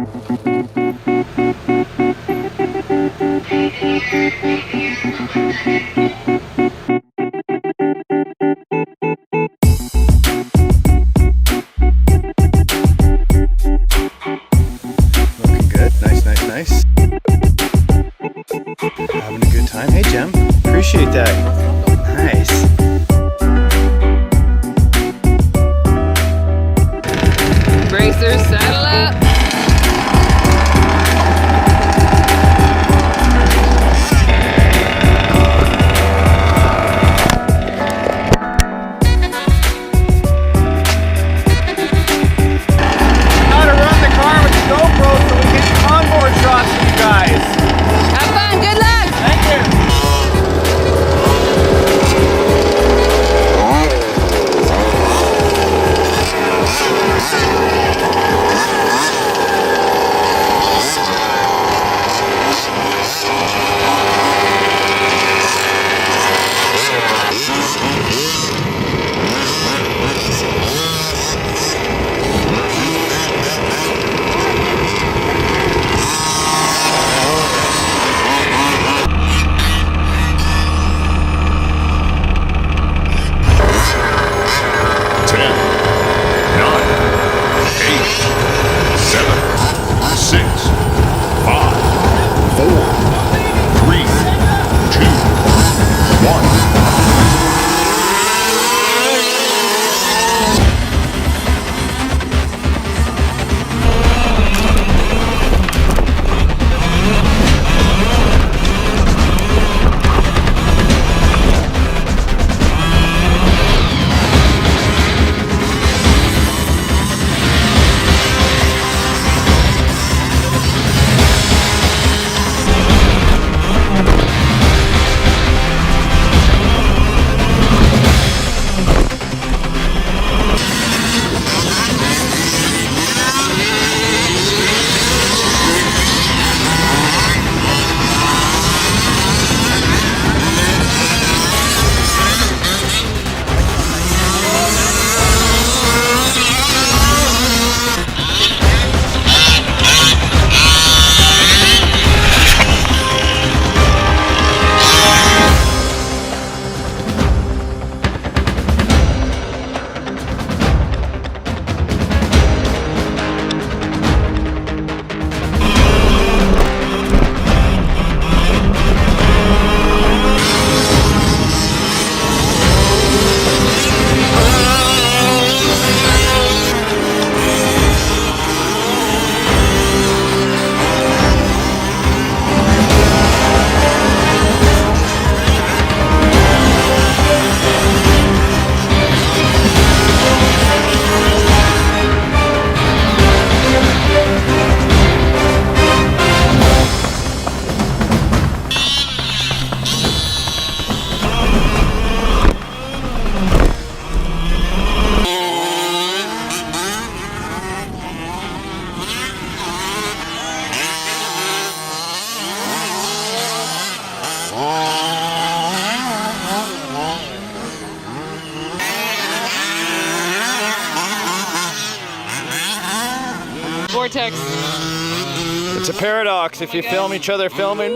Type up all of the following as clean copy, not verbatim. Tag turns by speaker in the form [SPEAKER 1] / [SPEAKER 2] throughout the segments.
[SPEAKER 1] Looking good. Nice, nice, nice. Having a good time. Hey, Jem. Appreciate that. Nice.
[SPEAKER 2] Racers, saddle up.
[SPEAKER 1] How to run the car with the GoPro so we get onboard shots for you guys.
[SPEAKER 2] Have fun, good luck.
[SPEAKER 1] Thank you.
[SPEAKER 2] Vortex.
[SPEAKER 1] It's a paradox if you film each other filming.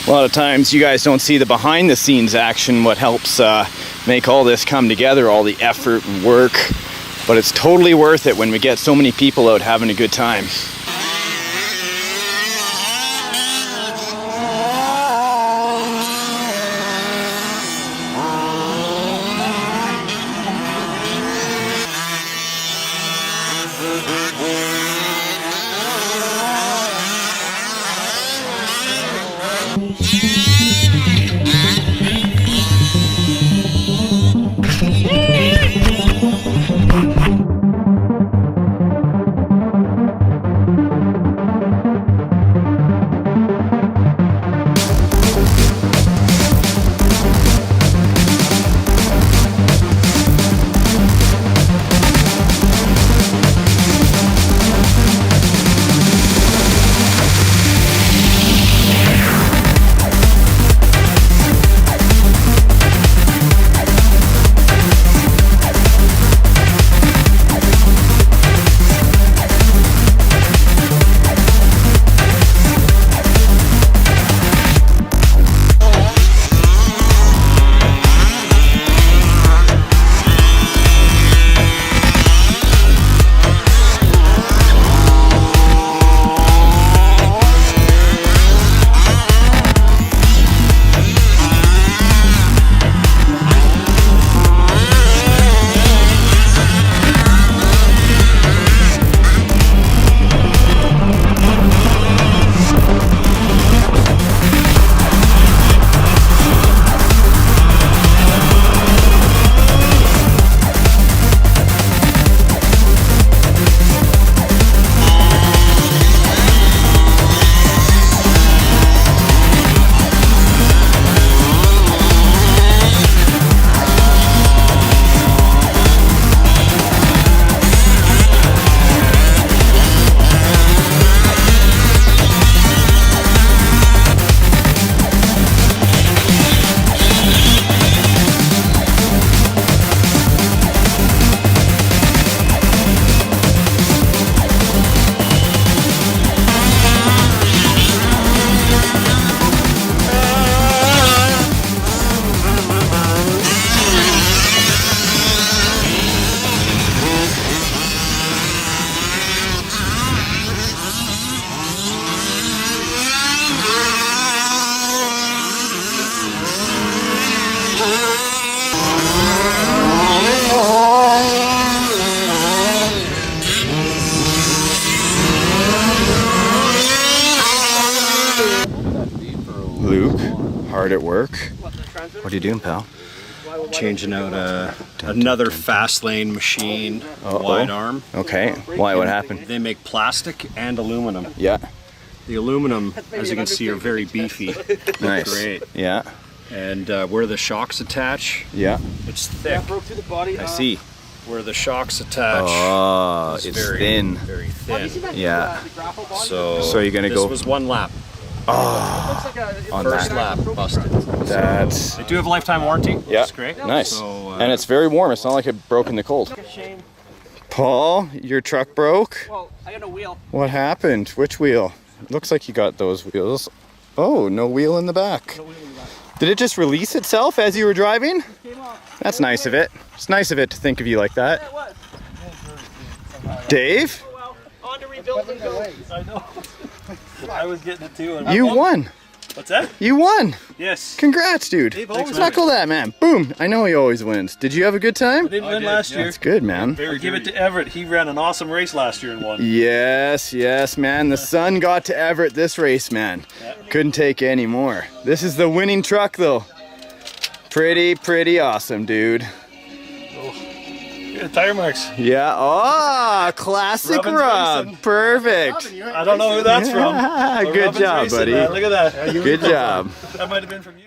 [SPEAKER 3] A lot of times you guys don't see the behind the scenes action, what helps make all this come together, all the effort and work, but it's totally worth it when we get so many people out having a good time. Luke, hard at work. What are you doing, pal?
[SPEAKER 4] Changing out another fast lane machine, wide arm.
[SPEAKER 3] Okay, why? What happened?
[SPEAKER 4] They make plastic and aluminum.
[SPEAKER 3] Yeah.
[SPEAKER 4] The aluminum, as you can see, are very beefy.
[SPEAKER 3] Nice.
[SPEAKER 4] Great.
[SPEAKER 3] Yeah.
[SPEAKER 4] And where the shocks attach,
[SPEAKER 3] Yeah.
[SPEAKER 4] it's thick.
[SPEAKER 3] I see.
[SPEAKER 4] Where the shocks attach,
[SPEAKER 3] Oh, it's
[SPEAKER 4] very
[SPEAKER 3] thin.
[SPEAKER 4] Very thin.
[SPEAKER 3] Yeah.
[SPEAKER 4] So
[SPEAKER 3] you're gonna
[SPEAKER 4] this
[SPEAKER 3] go-
[SPEAKER 4] was one lap.
[SPEAKER 3] On
[SPEAKER 4] First
[SPEAKER 3] that.
[SPEAKER 4] lap busted.
[SPEAKER 3] That's
[SPEAKER 4] They do have a lifetime warranty.
[SPEAKER 3] yeah.
[SPEAKER 4] That's great.
[SPEAKER 3] Nice.
[SPEAKER 4] So,
[SPEAKER 3] And it's very warm. It's not like it broke in the cold. Paul, your truck broke?
[SPEAKER 1] Well, I got no wheel.
[SPEAKER 3] What happened? Which wheel? Looks like you got those wheels. Oh, no wheel in the back. Did it just release itself as you were driving? That's nice of it. It's nice of it to think of you like that.
[SPEAKER 1] It was.
[SPEAKER 3] Dave,
[SPEAKER 1] Well, on to rebuild and go. I know. I was getting it too.
[SPEAKER 3] you won.
[SPEAKER 1] What's that?
[SPEAKER 3] You won.
[SPEAKER 1] Yes.
[SPEAKER 3] Congrats, dude.
[SPEAKER 1] always
[SPEAKER 3] Knuckle that, man. Boom. I know he always wins. Did you have a good time?
[SPEAKER 1] Didn't win last year.
[SPEAKER 3] That's good, man.
[SPEAKER 1] I'll give it to Everett. He ran an awesome race last year and won.
[SPEAKER 3] Yes, yes, man. The sun got to Everett this race, man. Couldn't take any more. This is the winning truck, though. Pretty awesome, dude.
[SPEAKER 1] Good tire marks.
[SPEAKER 3] Yeah. Oh, classic
[SPEAKER 1] Robin's
[SPEAKER 3] rub.
[SPEAKER 1] racing.
[SPEAKER 3] Perfect.
[SPEAKER 1] I don't know who that's from.
[SPEAKER 3] Good
[SPEAKER 1] Robin's
[SPEAKER 3] job,
[SPEAKER 1] racing,
[SPEAKER 3] buddy.
[SPEAKER 1] man. Look at that.
[SPEAKER 3] Good job.
[SPEAKER 1] That might have been from you.